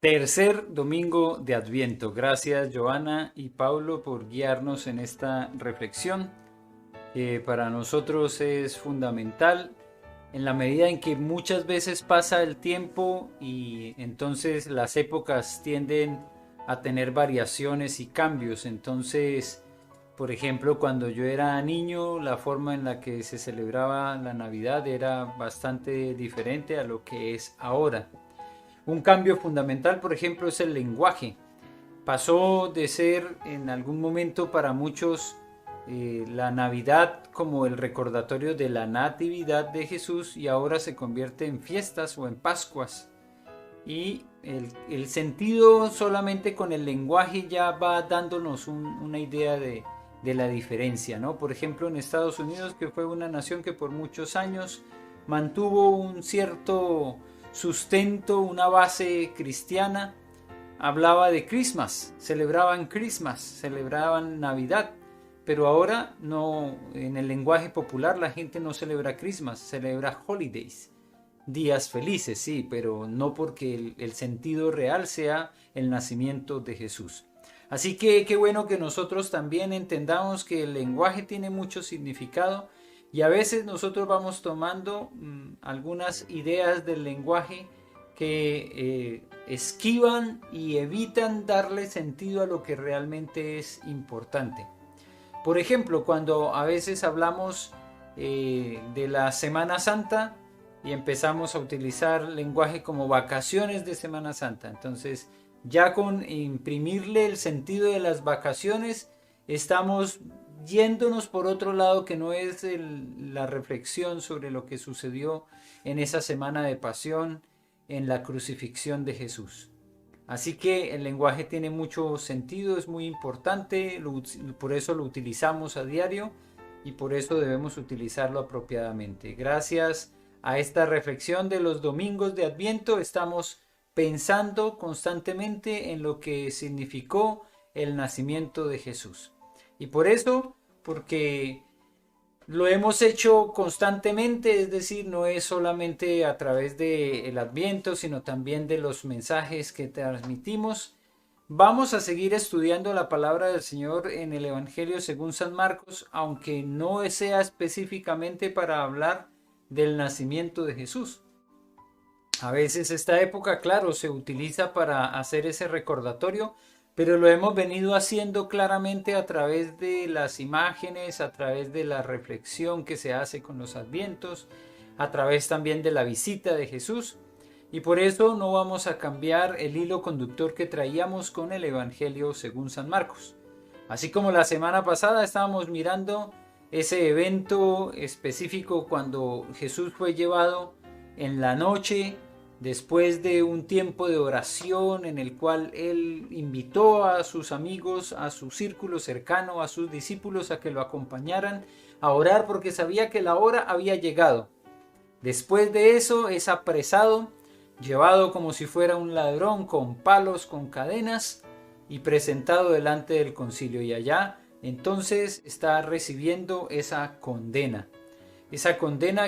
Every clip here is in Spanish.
Tercer domingo de Adviento. Gracias, Joana y Pablo, por guiarnos en esta reflexión que para nosotros es fundamental en la medida en que muchas veces pasa el tiempo y entonces las épocas tienden a tener variaciones y cambios. Entonces, por ejemplo, cuando yo era niño, la forma en la que se celebraba la Navidad era bastante diferente a lo que es ahora. Un cambio fundamental, por ejemplo, es el lenguaje. Pasó de ser en algún momento para muchos la Navidad como el recordatorio de la natividad de Jesús y ahora se convierte en fiestas o en Pascuas. Y el sentido solamente con el lenguaje ya va dándonos una idea de la diferencia, ¿no? Por ejemplo, en Estados Unidos, que fue una nación que por muchos años mantuvo un cierto sustento, una base cristiana, hablaba de Christmas, celebraban Navidad, pero ahora no, en el lenguaje popular la gente no celebra Christmas, celebra holidays, días felices, sí, pero no porque el sentido real sea el nacimiento de Jesús. Así que qué bueno que nosotros también entendamos que el lenguaje tiene mucho significado y a veces nosotros vamos tomando algunas ideas del lenguaje que esquivan y evitan darle sentido a lo que realmente es importante. Por ejemplo, cuando a veces hablamos de la Semana Santa y empezamos a utilizar lenguaje como vacaciones de Semana Santa, entonces ya con imprimirle el sentido de las vacaciones estamos yéndonos por otro lado que no es la reflexión sobre lo que sucedió en esa semana de pasión, en la crucifixión de Jesús. Así que el lenguaje tiene mucho sentido, es muy importante, por eso lo utilizamos a diario y por eso debemos utilizarlo apropiadamente. Gracias a esta reflexión de los domingos de Adviento estamos pensando constantemente en lo que significó el nacimiento de Jesús. Y por eso, porque lo hemos hecho constantemente, es decir, no es solamente a través del Adviento, sino también de los mensajes que transmitimos. Vamos a seguir estudiando la palabra del Señor en el Evangelio según San Marcos, aunque no sea específicamente para hablar del nacimiento de Jesús. A veces esta época, claro, se utiliza para hacer ese recordatorio, pero lo hemos venido haciendo claramente a través de las imágenes, a través de la reflexión que se hace con los advientos, a través también de la visita de Jesús. Y por eso no vamos a cambiar el hilo conductor que traíamos con el Evangelio según San Marcos. Así como la semana pasada estábamos mirando ese evento específico cuando Jesús fue llevado en la noche, después de un tiempo de oración en el cual él invitó a sus amigos, a su círculo cercano, a sus discípulos a que lo acompañaran a orar porque sabía que la hora había llegado. Después de eso es apresado, llevado como si fuera un ladrón, con palos, con cadenas, y presentado delante del concilio. Y allá entonces está recibiendo esa condena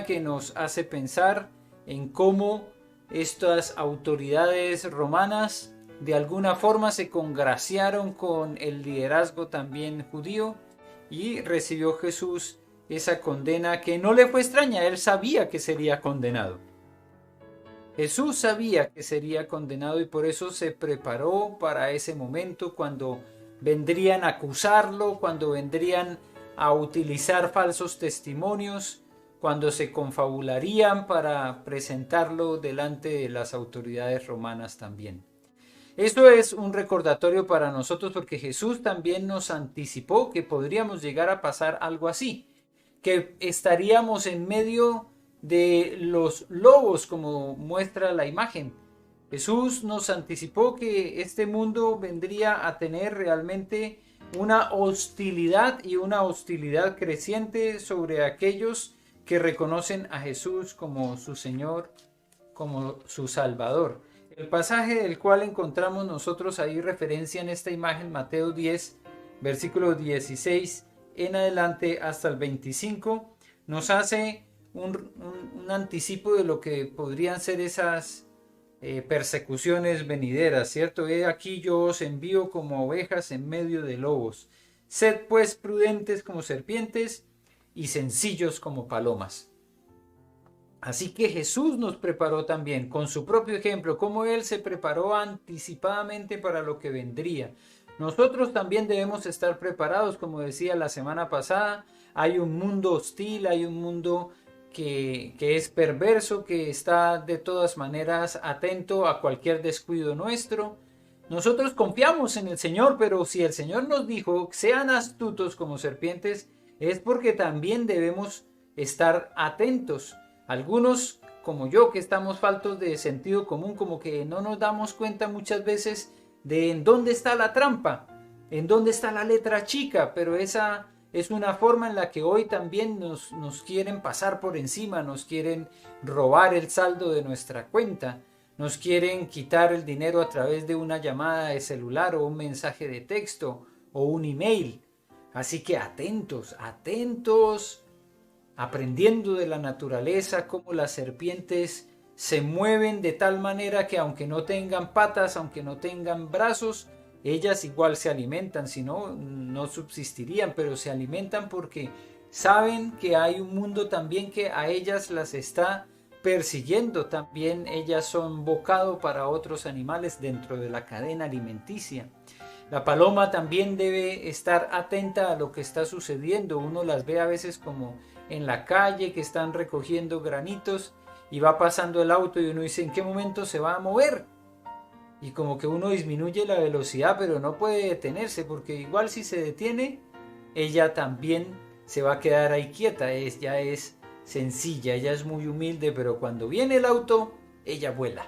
que nos hace pensar en cómo estas autoridades romanas de alguna forma se congraciaron con el liderazgo también judío y recibió Jesús esa condena que no le fue extraña, él sabía que sería condenado. Jesús sabía que sería condenado y por eso se preparó para ese momento cuando vendrían a acusarlo, cuando vendrían a utilizar falsos testimonios, cuando se confabularían para presentarlo delante de las autoridades romanas también. Esto es un recordatorio para nosotros porque Jesús también nos anticipó que podríamos llegar a pasar algo así, que estaríamos en medio de los lobos como muestra la imagen. Jesús nos anticipó que este mundo vendría a tener realmente una hostilidad y una hostilidad creciente sobre aquellos que reconocen a Jesús como su Señor, como su Salvador. El pasaje del cual encontramos nosotros ahí referencia en esta imagen, Mateo 10, versículo 16 en adelante hasta el 25, nos hace un anticipo de lo que podrían ser persecuciones venideras, ¿cierto? He aquí yo os envío como ovejas en medio de lobos. Sed pues prudentes como serpientes y sencillos como palomas. Así que Jesús nos preparó también con su propio ejemplo, como Él se preparó anticipadamente para lo que vendría. Nosotros también debemos estar preparados, como decía la semana pasada. Hay un mundo hostil, hay un mundo que es perverso, que está de todas maneras atento a cualquier descuido nuestro. Nosotros confiamos en el Señor, pero si el Señor nos dijo, sean astutos como serpientes, es porque también debemos estar atentos. Algunos, como yo, que estamos faltos de sentido común, como que no nos damos cuenta muchas veces de en dónde está la trampa, en dónde está la letra chica, pero esa es una forma en la que hoy también nos quieren pasar por encima, nos quieren robar el saldo de nuestra cuenta, nos quieren quitar el dinero a través de una llamada de celular o un mensaje de texto o un email. Así que atentos, atentos, aprendiendo de la naturaleza, cómo las serpientes se mueven de tal manera que aunque no tengan patas, aunque no tengan brazos, ellas igual se alimentan, si no, no subsistirían, pero se alimentan porque saben que hay un mundo también que a ellas las está persiguiendo. También ellas son bocado para otros animales dentro de la cadena alimenticia. La paloma también debe estar atenta a lo que está sucediendo. Uno las ve a veces como en la calle que están recogiendo granitos y va pasando el auto y uno dice en qué momento se va a mover. Y como que uno disminuye la velocidad, pero no puede detenerse porque igual si se detiene, ella también se va a quedar ahí quieta. Ella es sencilla, ella es muy humilde, pero cuando viene el auto, ella vuela.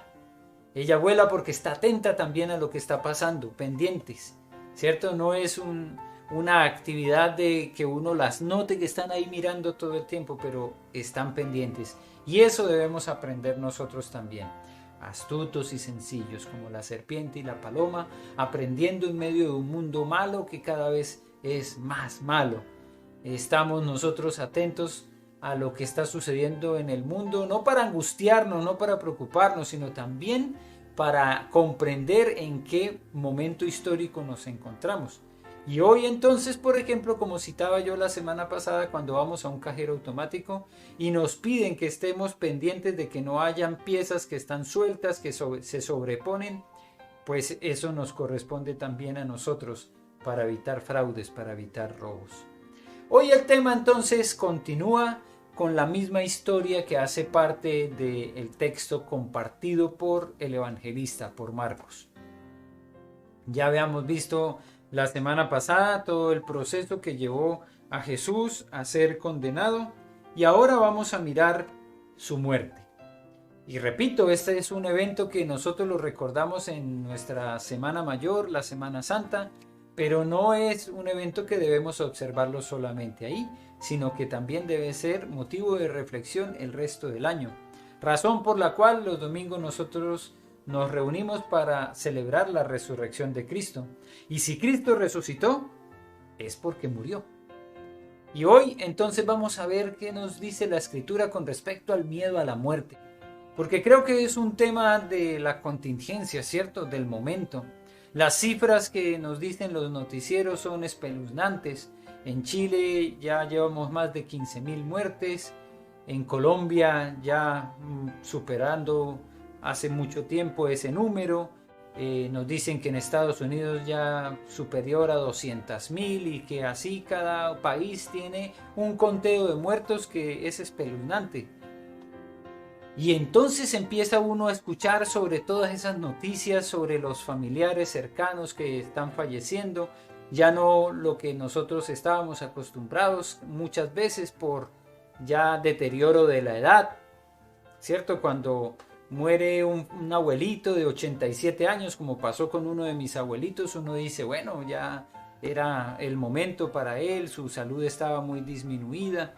Ella vuela porque está atenta también a lo que está pasando, pendientes, ¿cierto? No es una actividad de que uno las note que están ahí mirando todo el tiempo, pero están pendientes. Y eso debemos aprender nosotros también. Astutos y sencillos como la serpiente y la paloma, aprendiendo en medio de un mundo malo que cada vez es más malo. Estamos nosotros atentos a lo que está sucediendo en el mundo, no para angustiarnos, no para preocuparnos, sino también para comprender en qué momento histórico nos encontramos. Y hoy entonces, por ejemplo, como citaba yo la semana pasada, cuando vamos a un cajero automático y nos piden que estemos pendientes de que no hayan piezas que están sueltas, que se sobreponen, pues eso nos corresponde también a nosotros para evitar fraudes, para evitar robos. Hoy el tema entonces continúa con la misma historia que hace parte del texto compartido por el evangelista, por Marcos. Ya habíamos visto la semana pasada todo el proceso que llevó a Jesús a ser condenado y ahora vamos a mirar su muerte. Y repito, este es un evento que nosotros lo recordamos en nuestra Semana Mayor, la Semana Santa, pero no es un evento que debemos observarlo solamente ahí, sino que también debe ser motivo de reflexión el resto del año. Razón por la cual los domingos nosotros nos reunimos para celebrar la resurrección de Cristo. Y si Cristo resucitó, es porque murió. Y hoy entonces vamos a ver qué nos dice la Escritura con respecto al miedo a la muerte. Porque creo que es un tema de la contingencia, ¿cierto? Del momento. Las cifras que nos dicen los noticieros son espeluznantes. En Chile ya llevamos más de 15.000 muertes. En Colombia ya superando hace mucho tiempo ese número. Nos dicen que en Estados Unidos ya superior a 200.000 y que así cada país tiene un conteo de muertos que es espeluznante. Y entonces empieza uno a escuchar sobre todas esas noticias, sobre los familiares cercanos que están falleciendo, ya no lo que nosotros estábamos acostumbrados muchas veces por ya deterioro de la edad, ¿cierto? Cuando muere un abuelito de 87 años, como pasó con uno de mis abuelitos, uno dice, bueno, ya era el momento para él, su salud estaba muy disminuida,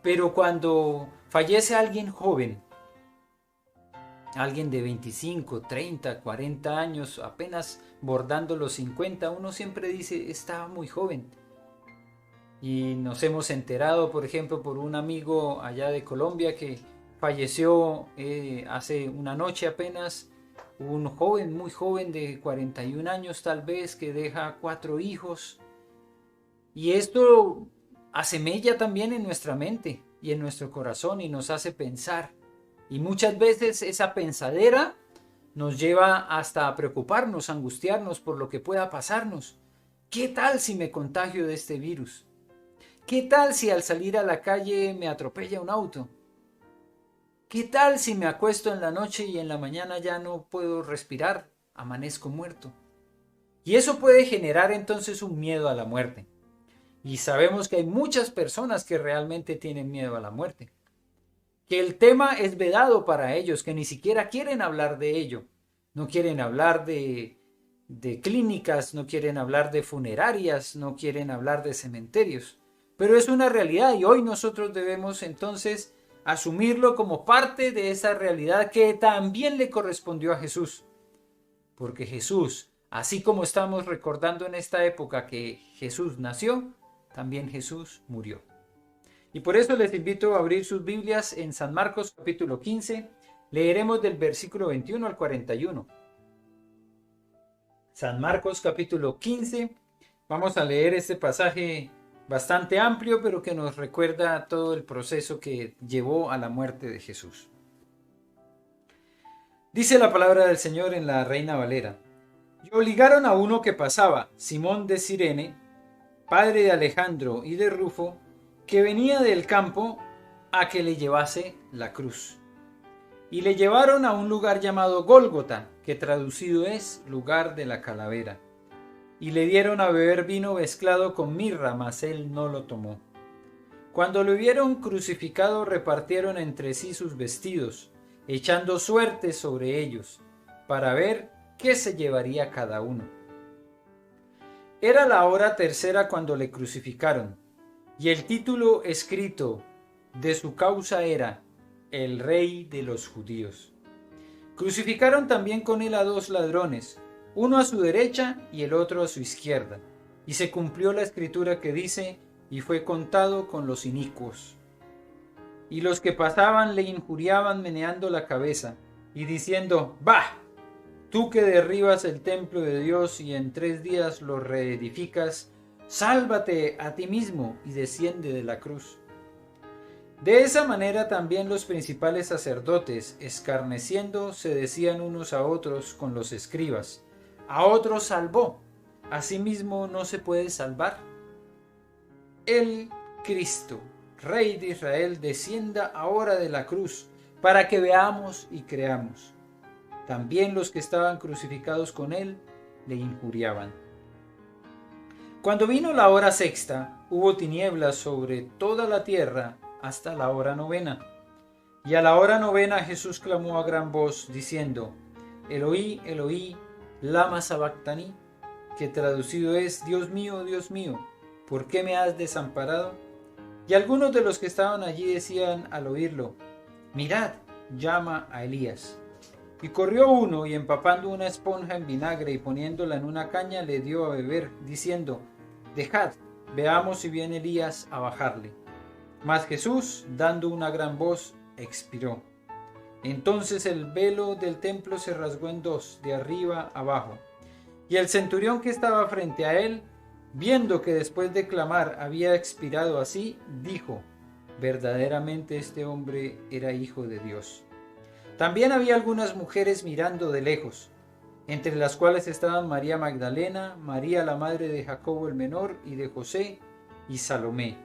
pero cuando fallece alguien joven, alguien de 25, 30, 40 años, apenas bordando los 50, uno siempre dice, estaba muy joven. Y nos hemos enterado, por ejemplo, por un amigo allá de Colombia que falleció hace una noche apenas un joven, muy joven de 41 años tal vez, que deja 4 hijos. Y esto asemella también en nuestra mente y en nuestro corazón y nos hace pensar. Y muchas veces esa pensadera nos lleva hasta a preocuparnos, a angustiarnos por lo que pueda pasarnos. ¿Qué tal si me contagio de este virus? ¿Qué tal si al salir a la calle me atropella un auto? ¿Qué tal si me acuesto en la noche y en la mañana ya no puedo respirar? Amanezco muerto. Y eso puede generar entonces un miedo a la muerte. Y sabemos que hay muchas personas que realmente tienen miedo a la muerte. Que el tema es vedado para ellos, que ni siquiera quieren hablar de ello. No quieren hablar de clínicas, no quieren hablar de funerarias, no quieren hablar de cementerios. Pero es una realidad y hoy nosotros debemos entonces asumirlo como parte de esa realidad que también le correspondió a Jesús. Porque Jesús, así como estamos recordando en esta época que Jesús nació, también Jesús murió. Y por eso les invito a abrir sus Biblias en San Marcos capítulo 15. Leeremos del versículo 21 al 41. San Marcos capítulo 15. Vamos a leer este pasaje bastante amplio, pero que nos recuerda todo el proceso que llevó a la muerte de Jesús. Dice la palabra del Señor en la Reina Valera. Y obligaron a uno que pasaba, Simón de Cirene, padre de Alejandro y de Rufo, que venía del campo, a que le llevase la cruz. Y le llevaron a un lugar llamado Gólgota, que traducido es lugar de la calavera. Y le dieron a beber vino mezclado con mirra, mas él no lo tomó. Cuando lo vieron crucificado, repartieron entre sí sus vestidos, echando suertes sobre ellos, para ver qué se llevaría cada uno. Era la hora tercera cuando le crucificaron, y el título escrito de su causa era El Rey de los Judíos. Crucificaron también con él a 2 ladrones, uno a su derecha y el otro a su izquierda, y se cumplió la escritura que dice, y fue contado con los inicuos. Y los que pasaban le injuriaban meneando la cabeza, y diciendo, ¡Bah! Tú que derribas el templo de Dios y en 3 días lo reedificas, sálvate a ti mismo y desciende de la cruz. De esa manera también los principales sacerdotes, escarneciendo, se decían unos a otros con los escribas, a otros salvó, a sí mismo no se puede salvar. El Cristo, Rey de Israel, descienda ahora de la cruz, para que veamos y creamos. También los que estaban crucificados con él le injuriaban. Cuando vino la hora sexta, hubo tinieblas sobre toda la tierra hasta la hora novena. Y a la hora novena Jesús clamó a gran voz, diciendo, Eloí, Eloí, lama sabactani, que traducido es, Dios mío, ¿por qué me has desamparado? Y algunos de los que estaban allí decían al oírlo, mirad, llama a Elías. Y corrió uno y empapando una esponja en vinagre y poniéndola en una caña le dio a beber, diciendo, dejad, veamos si viene Elías a bajarle. Mas Jesús, dando una gran voz, expiró. Entonces el velo del templo se rasgó en 2, de arriba abajo. Y el centurión que estaba frente a él, viendo que después de clamar había expirado así, dijo, verdaderamente este hombre era hijo de Dios. También había algunas mujeres mirando de lejos, entre las cuales estaban María Magdalena, María la madre de Jacobo el menor y de José, y Salomé,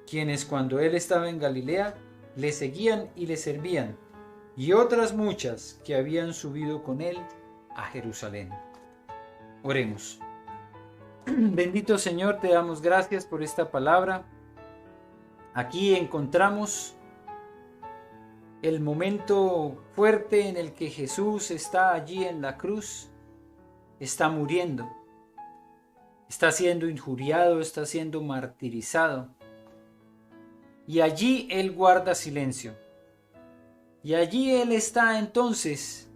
quienes cuando él estaba en Galilea le seguían y le servían, y otras muchas que habían subido con él a Jerusalén. Oremos. Bendito Señor, te damos gracias por esta palabra. Aquí encontramos el momento fuerte en el que Jesús está allí en la cruz, está muriendo, está siendo injuriado, está siendo martirizado. Y allí Él guarda silencio. Y allí Él está entonces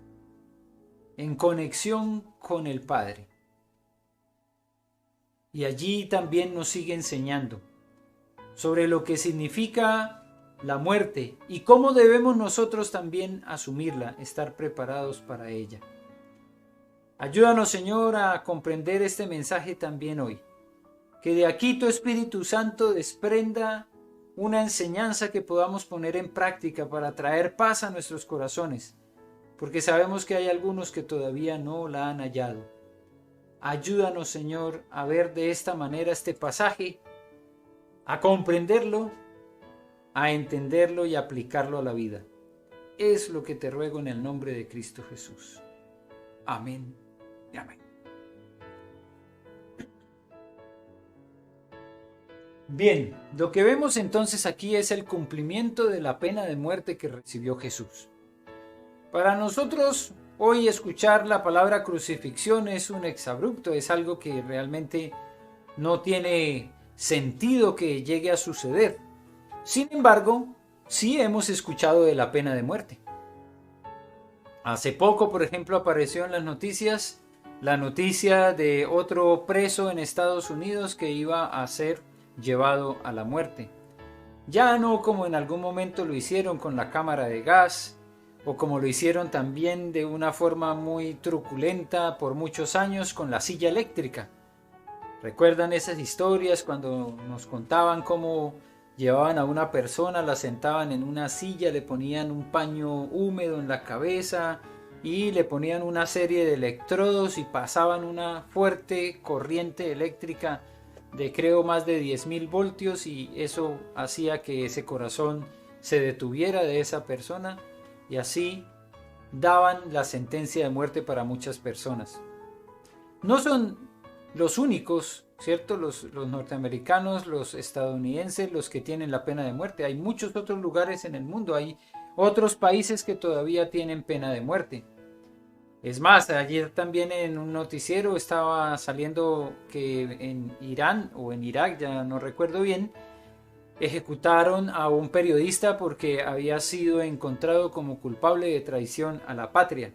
en conexión con el Padre. Y allí también nos sigue enseñando sobre lo que significa la muerte y cómo debemos nosotros también asumirla, estar preparados para ella. Ayúdanos, Señor, a comprender este mensaje también hoy. Que de aquí tu Espíritu Santo desprenda una enseñanza que podamos poner en práctica para traer paz a nuestros corazones, porque sabemos que hay algunos que todavía no la han hallado. Ayúdanos, Señor, a ver de esta manera este pasaje, a comprenderlo, a entenderlo y aplicarlo a la vida. Es lo que te ruego en el nombre de Cristo Jesús. Amén y amén. Bien, lo que vemos entonces aquí es el cumplimiento de la pena de muerte que recibió Jesús. Para nosotros, hoy escuchar la palabra crucifixión es un exabrupto, es algo que realmente no tiene sentido que llegue a suceder. Sin embargo, sí hemos escuchado de la pena de muerte. Hace poco, por ejemplo, apareció en las noticias la noticia de otro preso en Estados Unidos que iba a ser llevado a la muerte. Ya no como en algún momento lo hicieron con la cámara de gas, o como lo hicieron también de una forma muy truculenta por muchos años con la silla eléctrica. ¿Recuerdan esas historias cuando nos contaban cómo llevaban a una persona, la sentaban en una silla, le ponían un paño húmedo en la cabeza y le ponían una serie de electrodos y pasaban una fuerte corriente eléctrica de creo más de 10.000 voltios y eso hacía que ese corazón se detuviera de esa persona y así daban la sentencia de muerte para muchas personas? No son los únicos, ¿cierto? Los norteamericanos, los estadounidenses, los que tienen la pena de muerte. Hay muchos otros lugares en el mundo, hay otros países que todavía tienen pena de muerte. Es más, ayer también en un noticiero estaba saliendo que en Irán o en Irak, ya no recuerdo bien, ejecutaron a un periodista porque había sido encontrado como culpable de traición a la patria.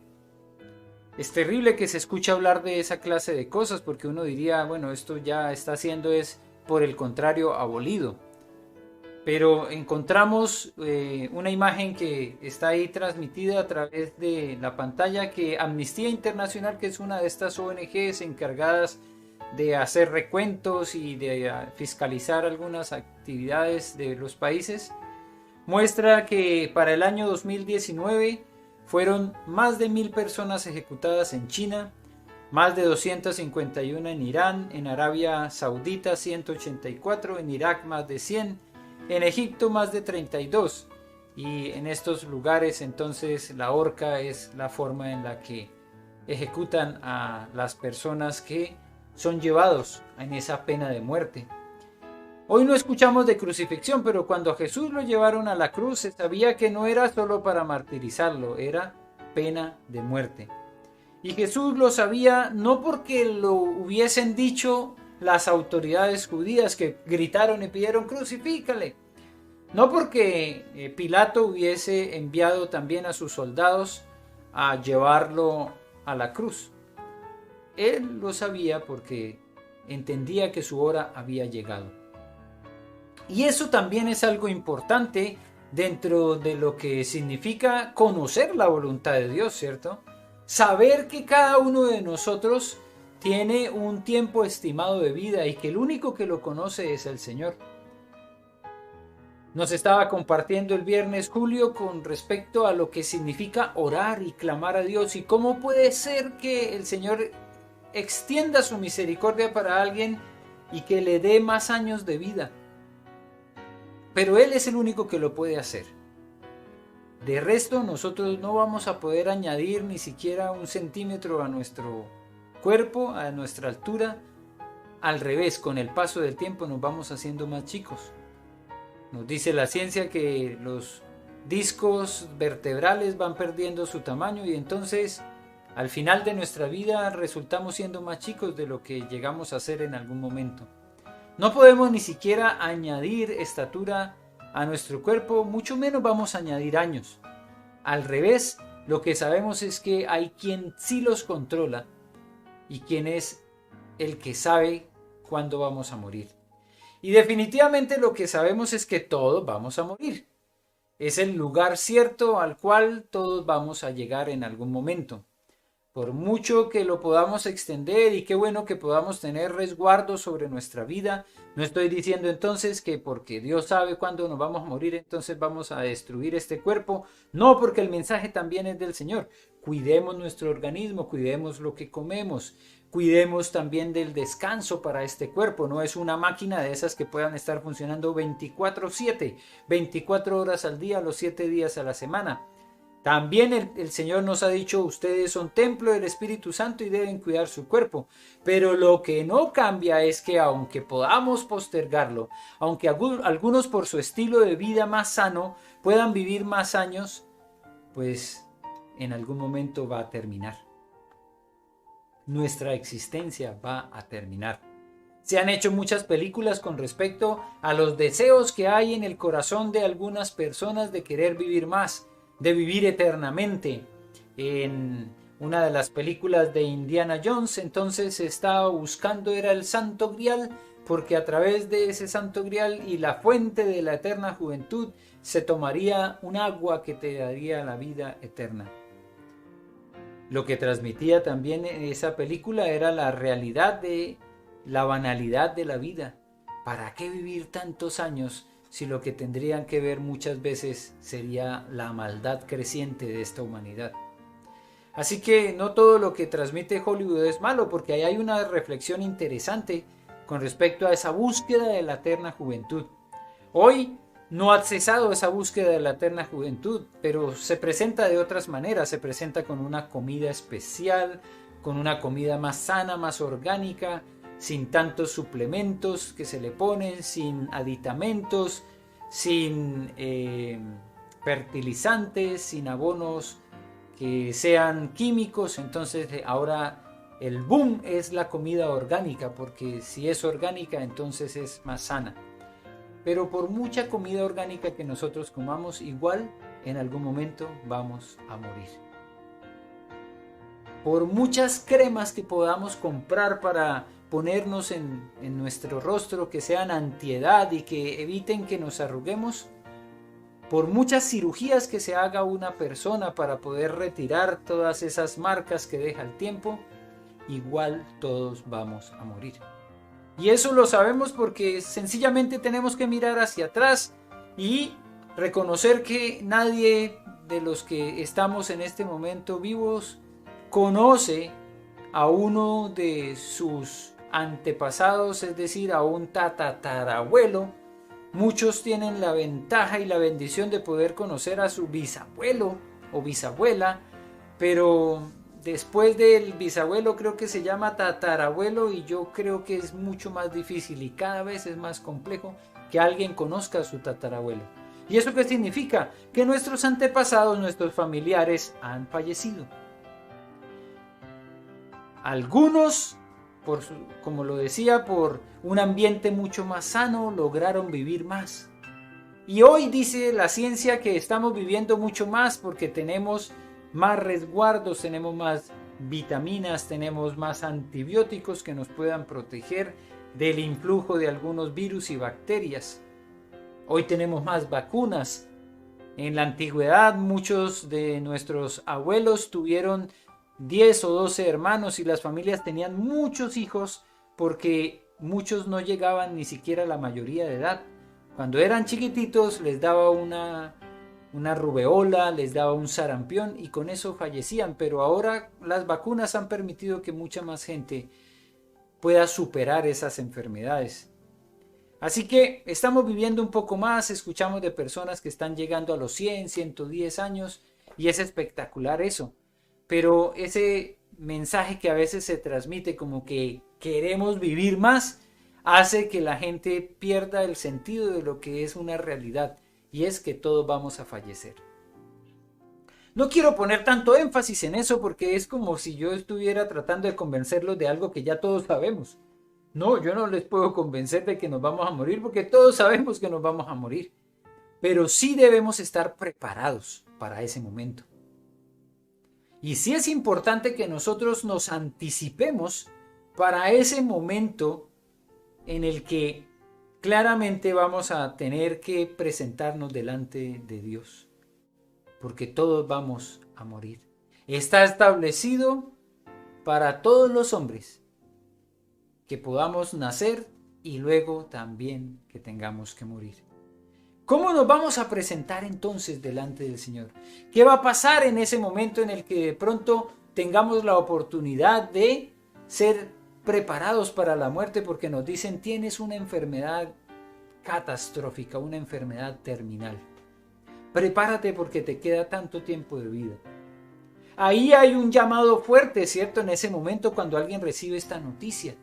Es terrible que se escuche hablar de esa clase de cosas porque uno diría, bueno, esto ya está siendo es por el contrario abolido. Pero encontramos una imagen que está ahí transmitida a través de la pantalla que Amnistía Internacional, que es una de estas ONGs encargadas de hacer recuentos y de fiscalizar algunas actividades de los países, muestra que para el año 2019 fueron más de 1.000 personas ejecutadas en China, más de 251 en Irán, en Arabia Saudita 184, en Irak más de 100, en Egipto más de 32. Y en estos lugares entonces la horca es la forma en la que ejecutan a las personas que son llevados en esa pena de muerte. Hoy no escuchamos de crucifixión, pero cuando a Jesús lo llevaron a la cruz se sabía que no era solo para martirizarlo, era pena de muerte. Y Jesús lo sabía no porque lo hubiesen dicho las autoridades judías que gritaron y pidieron crucifícale, no porque Pilato hubiese enviado también a sus soldados a llevarlo a la cruz. Él lo sabía porque entendía que su hora había llegado. Y eso también es algo importante dentro de lo que significa conocer la voluntad de Dios, ¿cierto? Saber que cada uno de nosotros tiene un tiempo estimado de vida y que el único que lo conoce es el Señor. Nos estaba compartiendo el viernes Julio con respecto a lo que significa orar y clamar a Dios y cómo puede ser que el Señor extienda su misericordia para alguien y que le dé más años de vida. Pero Él es el único que lo puede hacer. De resto, nosotros no vamos a poder añadir ni siquiera 1 centímetro a nuestro cuerpo, a nuestra altura. Al revés, con el paso del tiempo nos vamos haciendo más chicos. Nos dice la ciencia que los discos vertebrales van perdiendo su tamaño y entonces al final de nuestra vida resultamos siendo más chicos de lo que llegamos a ser en algún momento. No podemos ni siquiera añadir estatura a nuestro cuerpo, mucho menos vamos a añadir años. Al revés, lo que sabemos es que hay quien sí los controla y quien es el que sabe cuándo vamos a morir. Y definitivamente lo que sabemos es que todos vamos a morir. Es el lugar cierto al cual todos vamos a llegar en algún momento. Por mucho que lo podamos extender y qué bueno que podamos tener resguardo sobre nuestra vida, no estoy diciendo entonces que porque Dios sabe cuándo nos vamos a morir, entonces vamos a destruir este cuerpo. No, porque el mensaje también es del Señor. Cuidemos nuestro organismo, cuidemos lo que comemos, cuidemos también del descanso para este cuerpo. No es una máquina de esas que puedan estar funcionando 24/7, 24 horas al día, los 7 días a la semana. También el Señor nos ha dicho, ustedes son templo del Espíritu Santo y deben cuidar su cuerpo. Pero lo que no cambia es que aunque podamos postergarlo, aunque algunos por su estilo de vida más sano puedan vivir más años, pues en algún momento va a terminar. Nuestra existencia va a terminar. Se han hecho muchas películas con respecto a los deseos que hay en el corazón de algunas personas de querer vivir más, de vivir eternamente. En una de las películas de Indiana Jones, entonces se estaba buscando era el Santo Grial, porque a través de ese Santo Grial y la fuente de la eterna juventud se tomaría un agua que te daría la vida eterna. Lo que transmitía también esa película era la realidad de la banalidad de la vida. ¿Para qué vivir tantos años si lo que tendrían que ver muchas veces sería la maldad creciente de esta humanidad? Así que no todo lo que transmite Hollywood es malo, porque ahí hay una reflexión interesante con respecto a esa búsqueda de la eterna juventud. Hoy no ha cesado esa búsqueda de la eterna juventud, pero se presenta de otras maneras, se presenta con una comida especial, con una comida más sana, más orgánica, sin tantos suplementos que se le ponen, sin aditamentos, sin fertilizantes, sin abonos que sean químicos. Entonces ahora el boom es la comida orgánica, porque si es orgánica entonces es más sana. Pero por mucha comida orgánica que nosotros comamos, igual en algún momento vamos a morir. Por muchas cremas que podamos comprar para ponernos en nuestro rostro, que sean antiedad y que eviten que nos arruguemos, por muchas cirugías que se haga una persona para poder retirar todas esas marcas que deja el tiempo, igual todos vamos a morir. Y eso lo sabemos porque sencillamente tenemos que mirar hacia atrás y reconocer que nadie de los que estamos en este momento vivos conoce a uno de sus antepasados, es decir, a un tatarabuelo. Muchos tienen la ventaja y la bendición de poder conocer a su bisabuelo o bisabuela, pero después del bisabuelo creo que se llama tatarabuelo, y yo creo que es mucho más difícil y cada vez es más complejo que alguien conozca a su tatarabuelo. ¿Y eso qué significa? Que nuestros antepasados, nuestros familiares han fallecido. Algunos, como lo decía, por un ambiente mucho más sano, lograron vivir más. Y hoy dice la ciencia que estamos viviendo mucho más porque tenemos más resguardos, tenemos más vitaminas, tenemos más antibióticos que nos puedan proteger del influjo de algunos virus y bacterias. Hoy tenemos más vacunas. En la antigüedad muchos de nuestros abuelos tuvieron 10 o 12 hermanos y las familias tenían muchos hijos porque muchos no llegaban ni siquiera a la mayoría de edad. Cuando eran chiquititos les daba una rubeola, les daba un sarampión y con eso fallecían, pero ahora las vacunas han permitido que mucha más gente pueda superar esas enfermedades. Así que estamos viviendo un poco más, escuchamos de personas que están llegando a los 100, 110 años y es espectacular eso. Pero ese mensaje que a veces se transmite como que queremos vivir más, hace que la gente pierda el sentido de lo que es una realidad, y es que todos vamos a fallecer. No quiero poner tanto énfasis en eso porque es como si yo estuviera tratando de convencerlos de algo que ya todos sabemos. No, yo no les puedo convencer de que nos vamos a morir porque todos sabemos que nos vamos a morir. Pero sí debemos estar preparados para ese momento. Y sí es importante que nosotros nos anticipemos para ese momento en el que claramente vamos a tener que presentarnos delante de Dios, porque todos vamos a morir. Está establecido para todos los hombres, que podamos nacer y luego también que tengamos que morir. ¿Cómo nos vamos a presentar entonces delante del Señor? ¿Qué va a pasar en ese momento en el que de pronto tengamos la oportunidad de ser preparados para la muerte? Porque nos dicen, tienes una enfermedad catastrófica, una enfermedad terminal. Prepárate porque te queda tanto tiempo de vida. Ahí hay un llamado fuerte, ¿cierto? En ese momento cuando alguien recibe esta noticia.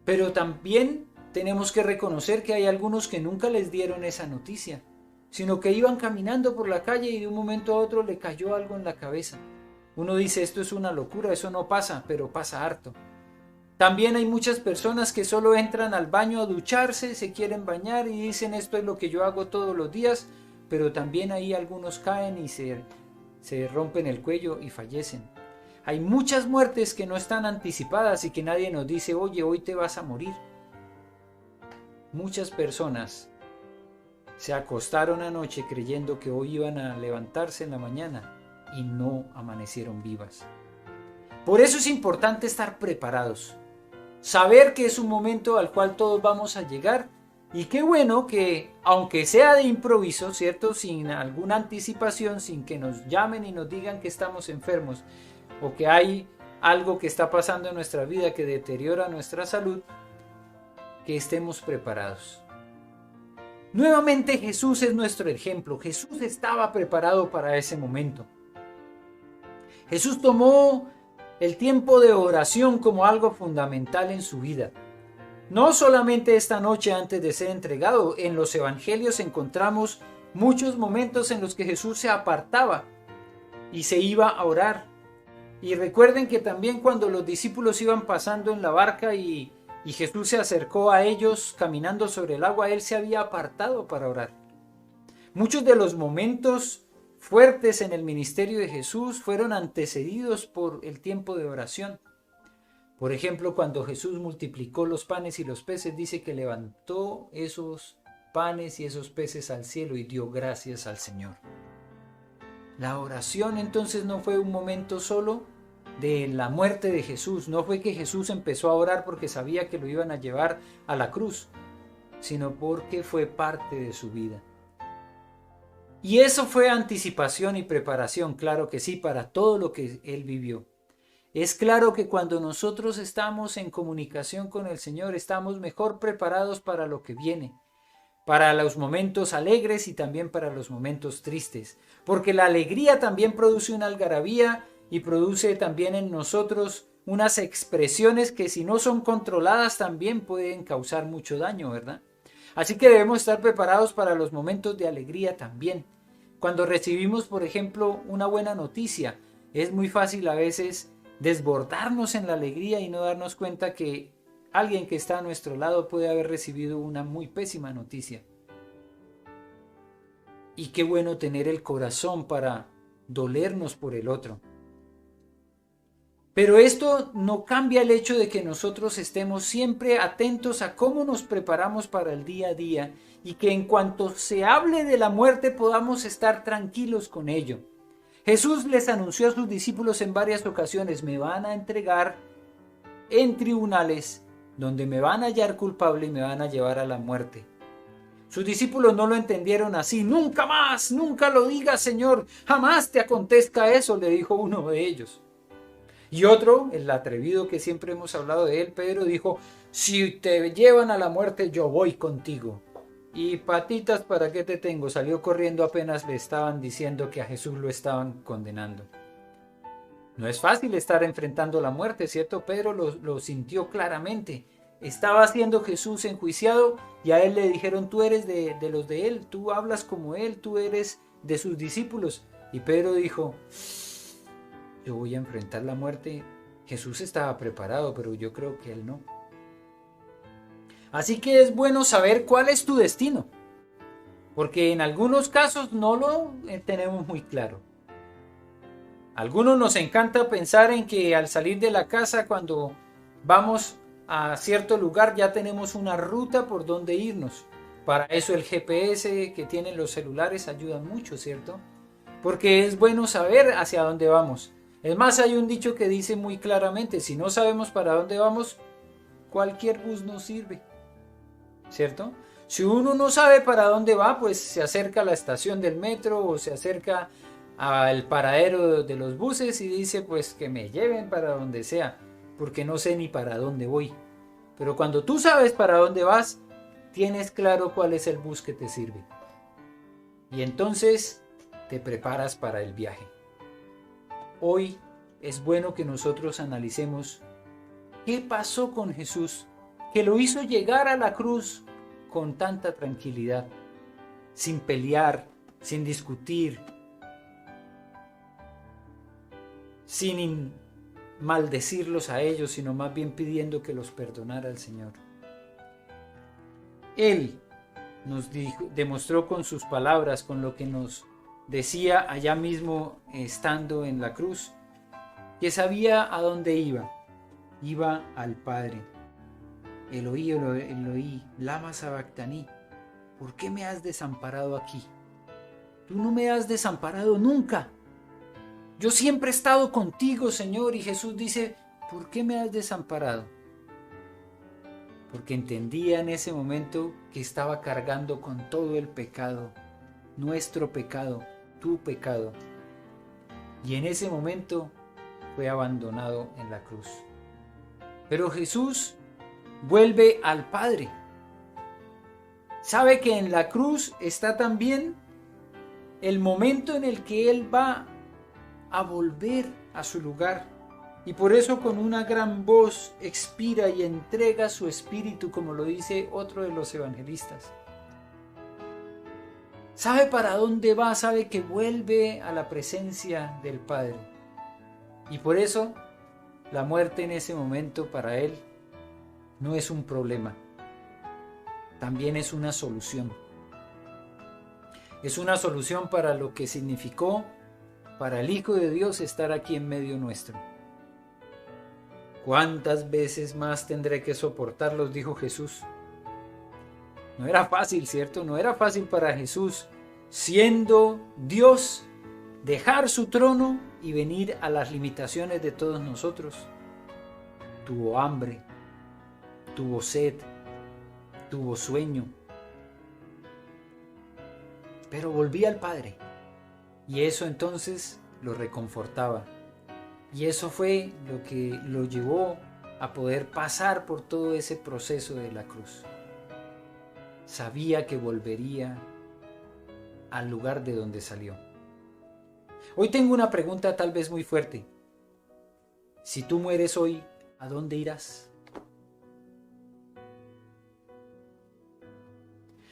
Pero también tenemos que reconocer que hay algunos que nunca les dieron esa noticia, sino que iban caminando por la calle y de un momento a otro le cayó algo en la cabeza. Uno dice, esto es una locura, eso no pasa, pero pasa harto. También hay muchas personas que solo entran al baño a ducharse, se quieren bañar y dicen, esto es lo que yo hago todos los días, pero también ahí algunos caen y se rompen el cuello y fallecen. Hay muchas muertes que no están anticipadas y que nadie nos dice, oye, hoy te vas a morir. Muchas personas se acostaron anoche creyendo que hoy iban a levantarse en la mañana y no amanecieron vivas. Por eso es importante estar preparados, saber que es un momento al cual todos vamos a llegar y qué bueno que, aunque sea de improviso, ¿cierto? Sin alguna anticipación, sin que nos llamen y nos digan que estamos enfermos o que hay algo que está pasando en nuestra vida que deteriora nuestra salud, que estemos preparados. Nuevamente Jesús es nuestro ejemplo. Jesús estaba preparado para ese momento. Jesús tomó el tiempo de oración como algo fundamental en su vida. No solamente esta noche antes de ser entregado, en los evangelios encontramos muchos momentos en los que Jesús se apartaba y se iba a orar. Y recuerden que también cuando los discípulos iban pasando en la barca y Jesús se acercó a ellos caminando sobre el agua, él se había apartado para orar. Muchos de los momentos fuertes en el ministerio de Jesús fueron antecedidos por el tiempo de oración. Por ejemplo, cuando Jesús multiplicó los panes y los peces, dice que levantó esos panes y esos peces al cielo y dio gracias al Señor. La oración entonces no fue un momento solo de la muerte de Jesús, no fue que Jesús empezó a orar porque sabía que lo iban a llevar a la cruz, sino porque fue parte de su vida. Y eso fue anticipación y preparación, claro que sí, para todo lo que él vivió. Es claro que cuando nosotros estamos en comunicación con el Señor, estamos mejor preparados para lo que viene, para los momentos alegres y también para los momentos tristes, porque la alegría también produce una algarabía y produce también en nosotros unas expresiones que si no son controladas también pueden causar mucho daño, ¿verdad? Así que debemos estar preparados para los momentos de alegría también. Cuando recibimos, por ejemplo, una buena noticia, es muy fácil a veces desbordarnos en la alegría y no darnos cuenta que alguien que está a nuestro lado puede haber recibido una muy pésima noticia. Y qué bueno tener el corazón para dolernos por el otro. Pero esto no cambia el hecho de que nosotros estemos siempre atentos a cómo nos preparamos para el día a día y que en cuanto se hable de la muerte podamos estar tranquilos con ello. Jesús les anunció a sus discípulos en varias ocasiones, me van a entregar en tribunales donde me van a hallar culpable y me van a llevar a la muerte. Sus discípulos no lo entendieron así. Nunca más, nunca lo digas, Señor, jamás te acontezca eso, le dijo uno de ellos. Y otro, el atrevido que siempre hemos hablado de él, Pedro, dijo, si te llevan a la muerte, yo voy contigo. Y patitas, ¿para qué te tengo? Salió corriendo apenas le estaban diciendo que a Jesús lo estaban condenando. No es fácil estar enfrentando la muerte, ¿cierto? Pedro lo sintió claramente. Estaba siendo Jesús enjuiciado y a él le dijeron, tú eres de los de él, tú hablas como él, tú eres de sus discípulos. Y Pedro dijo, yo voy a enfrentar la muerte. Jesús estaba preparado, pero yo creo que él no. Así que es bueno saber cuál es tu destino, porque en algunos casos no lo tenemos muy claro. A algunos nos encanta pensar en que al salir de la casa, cuando vamos a cierto lugar, ya tenemos una ruta por donde irnos. Para eso el GPS que tienen los celulares ayuda mucho, ¿cierto? Porque es bueno saber hacia dónde vamos. Es más, hay un dicho que dice muy claramente, si no sabemos para dónde vamos, cualquier bus nos sirve, ¿cierto? Si uno no sabe para dónde va, pues se acerca a la estación del metro o se acerca al paradero de los buses y dice pues que me lleven para donde sea, porque no sé ni para dónde voy. Pero cuando tú sabes para dónde vas, tienes claro cuál es el bus que te sirve. Y entonces te preparas para el viaje. Hoy es bueno que nosotros analicemos qué pasó con Jesús, que lo hizo llegar a la cruz con tanta tranquilidad, sin pelear, sin discutir, sin maldecirlos a ellos, sino más bien pidiendo que los perdonara el Señor. Él nos demostró con sus palabras, con lo que nos decía allá mismo estando en la cruz, que sabía a dónde iba. Iba al Padre. Eloí, Eloí, lama sabactaní. ¿Por qué me has desamparado aquí? Tú no me has desamparado nunca. Yo siempre he estado contigo, Señor. Y Jesús dice, ¿por qué me has desamparado? Porque entendía en ese momento que estaba cargando con todo el pecado, nuestro pecado, tu pecado. Y en ese momento fue abandonado en la cruz. Pero Jesús vuelve al Padre. Sabe que en la cruz está también el momento en el que Él va a volver a su lugar. Y por eso con una gran voz expira y entrega su espíritu, como lo dice otro de los evangelistas. Sabe para dónde va, sabe que vuelve a la presencia del Padre. Y por eso la muerte en ese momento para Él no es un problema, también es una solución. Es una solución para lo que significó para el Hijo de Dios estar aquí en medio nuestro. ¿Cuántas veces más tendré que soportarlos?, dijo Jesús. No era fácil, ¿cierto? No era fácil para Jesús, siendo Dios, dejar su trono y venir a las limitaciones de todos nosotros. Tuvo hambre, tuvo sed, tuvo sueño, pero volvía al Padre, y eso entonces lo reconfortaba. Y eso fue lo que lo llevó a poder pasar por todo ese proceso de la cruz. Sabía que volvería al lugar de donde salió. Hoy tengo una pregunta tal vez muy fuerte. Si tú mueres hoy, ¿a dónde irás?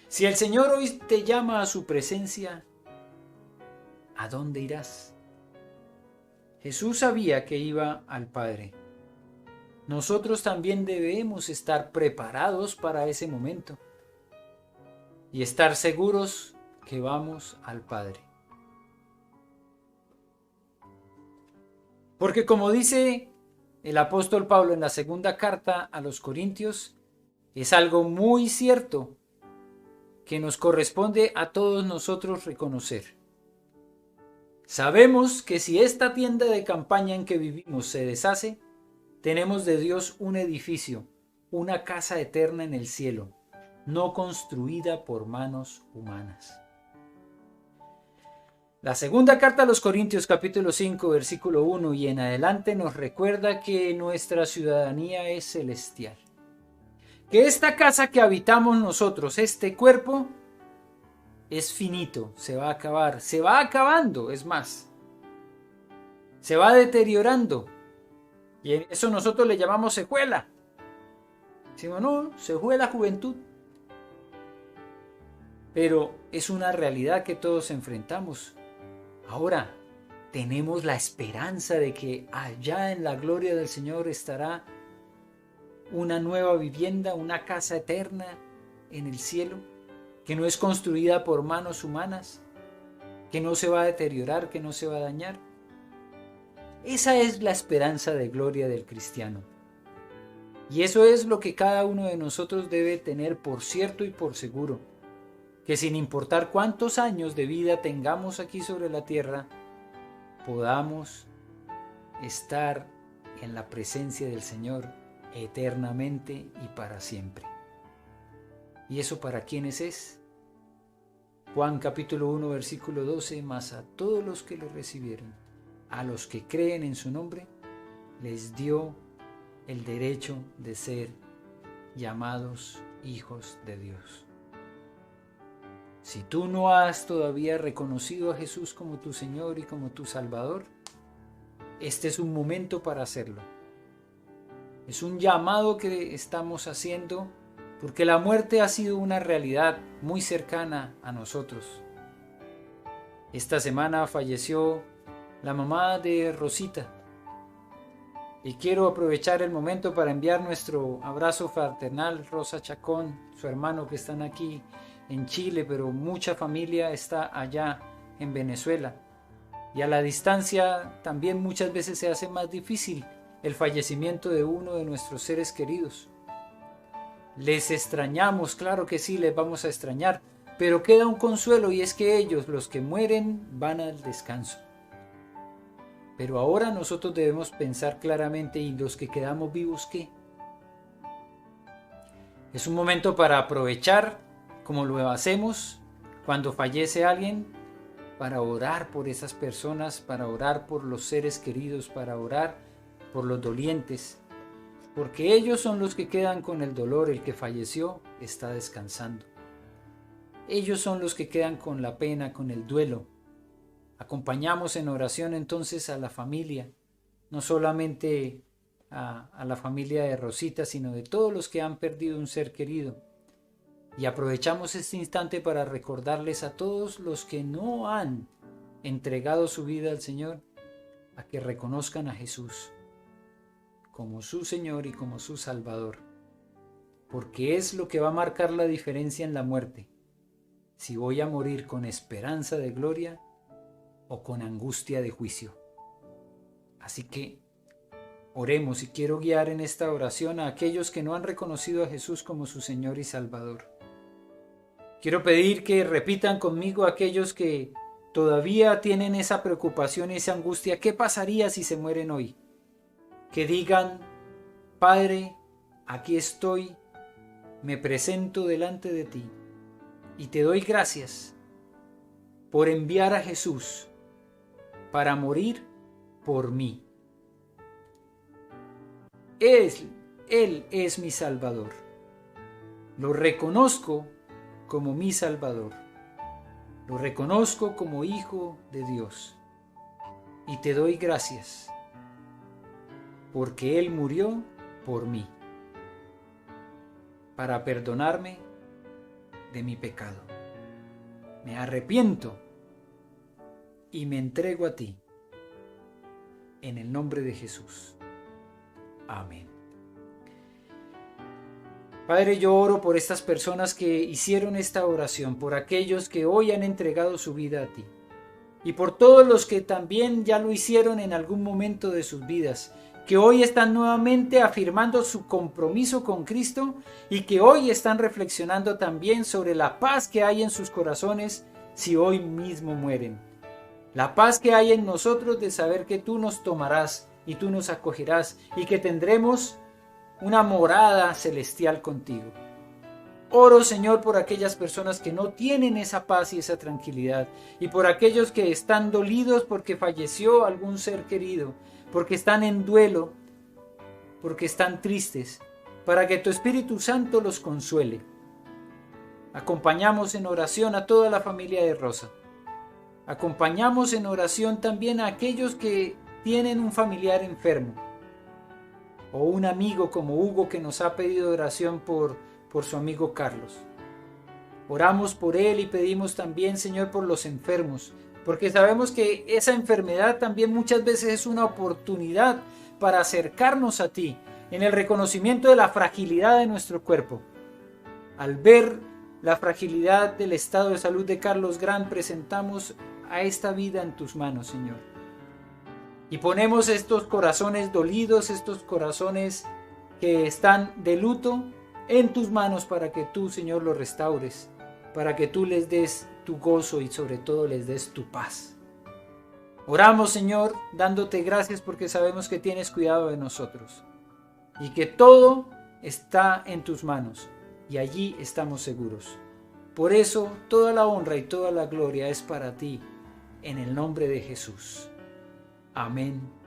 Si el Señor hoy te llama a su presencia, ¿a dónde irás? Jesús sabía que iba al Padre. Nosotros también debemos estar preparados para ese momento y estar seguros que vamos al Padre. Porque como dice el apóstol Pablo en la segunda carta a los Corintios, es algo muy cierto que nos corresponde a todos nosotros reconocer. Sabemos que si esta tienda de campaña en que vivimos se deshace, tenemos de Dios un edificio, una casa eterna en el cielo, no construida por manos humanas. La segunda carta a los Corintios capítulo 5 versículo 1 y en adelante nos recuerda que nuestra ciudadanía es celestial. Que esta casa que habitamos nosotros, este cuerpo, es finito, se va a acabar, se va acabando, es más, se va deteriorando. Y eso nosotros le llamamos secuela. Decimos, no, se fue la juventud. Pero es una realidad que todos enfrentamos. Ahora, tenemos la esperanza de que allá en la gloria del Señor estará una nueva vivienda, una casa eterna en el cielo, que no es construida por manos humanas, que no se va a deteriorar, que no se va a dañar. Esa es la esperanza de gloria del cristiano. Y eso es lo que cada uno de nosotros debe tener por cierto y por seguro, que sin importar cuántos años de vida tengamos aquí sobre la tierra, podamos estar en la presencia del Señor eternamente y para siempre. ¿Y eso para quiénes es? Juan capítulo 1 versículo 12, mas a todos los que lo recibieron, a los que creen en su nombre, les dio el derecho de ser llamados hijos de Dios. Si tú no has todavía reconocido a Jesús como tu Señor y como tu Salvador, este es un momento para hacerlo. Es un llamado que estamos haciendo porque la muerte ha sido una realidad muy cercana a nosotros. Esta semana falleció la mamá de Rosita y quiero aprovechar el momento para enviar nuestro abrazo fraternal. Rosa Chacón, su hermano, que están aquí en Chile, pero mucha familia está allá en Venezuela. Y a la distancia también muchas veces se hace más difícil el fallecimiento de uno de nuestros seres queridos. Les extrañamos, claro que sí, les vamos a extrañar, pero queda un consuelo y es que ellos, los que mueren, van al descanso. Pero ahora nosotros debemos pensar claramente, ¿y los que quedamos vivos qué? Es un momento para aprovechar, como lo hacemos cuando fallece alguien, para orar por esas personas, para orar por los seres queridos, para orar por los dolientes, porque ellos son los que quedan con el dolor. El que falleció está descansando. Ellos son los que quedan con la pena, con el duelo. Acompañamos en oración entonces a la familia, no solamente a la familia de Rosita, sino de todos los que han perdido un ser querido. Y aprovechamos este instante para recordarles a todos los que no han entregado su vida al Señor, a que reconozcan a Jesús como su Señor y como su Salvador, porque es lo que va a marcar la diferencia en la muerte, si voy a morir con esperanza de gloria o con angustia de juicio. Así que oremos, y quiero guiar en esta oración a aquellos que no han reconocido a Jesús como su Señor y Salvador. Quiero pedir que repitan conmigo aquellos que todavía tienen esa preocupación y esa angustia. ¿Qué pasaría si se mueren hoy? Que digan: Padre, aquí estoy, me presento delante de ti y te doy gracias por enviar a Jesús para morir por mí. Él es mi Salvador. Lo reconozco como mi Salvador. Lo reconozco como hijo de Dios. Y te doy gracias porque Él murió por mí, para perdonarme de mi pecado. Me arrepiento y me entrego a ti, en el nombre de Jesús. Amén. Padre, yo oro por estas personas que hicieron esta oración, por aquellos que hoy han entregado su vida a ti, y por todos los que también ya lo hicieron en algún momento de sus vidas, que hoy están nuevamente afirmando su compromiso con Cristo y que hoy están reflexionando también sobre la paz que hay en sus corazones si hoy mismo mueren. La paz que hay en nosotros de saber que tú nos tomarás y tú nos acogerás y que tendremos una morada celestial contigo. Oro, Señor, por aquellas personas que no tienen esa paz y esa tranquilidad, y por aquellos que están dolidos porque falleció algún ser querido, porque están en duelo, porque están tristes, para que tu Espíritu Santo los consuele. Acompañamos en oración a toda la familia de Rosa. Acompañamos en oración también a aquellos que tienen un familiar enfermo, o un amigo como Hugo, que nos ha pedido oración por su amigo Carlos. Oramos por él y pedimos también, Señor, por los enfermos, porque sabemos que esa enfermedad también muchas veces es una oportunidad para acercarnos a ti, en el reconocimiento de la fragilidad de nuestro cuerpo. Al ver la fragilidad del estado de salud de Carlos Gran, presentamos a esta vida en tus manos, Señor. Y ponemos estos corazones dolidos, estos corazones que están de luto, en tus manos, para que tú, Señor, los restaures, para que tú les des tu gozo y sobre todo les des tu paz. Oramos, Señor, dándote gracias porque sabemos que tienes cuidado de nosotros y que todo está en tus manos y allí estamos seguros. Por eso toda la honra y toda la gloria es para ti, en el nombre de Jesús. Amén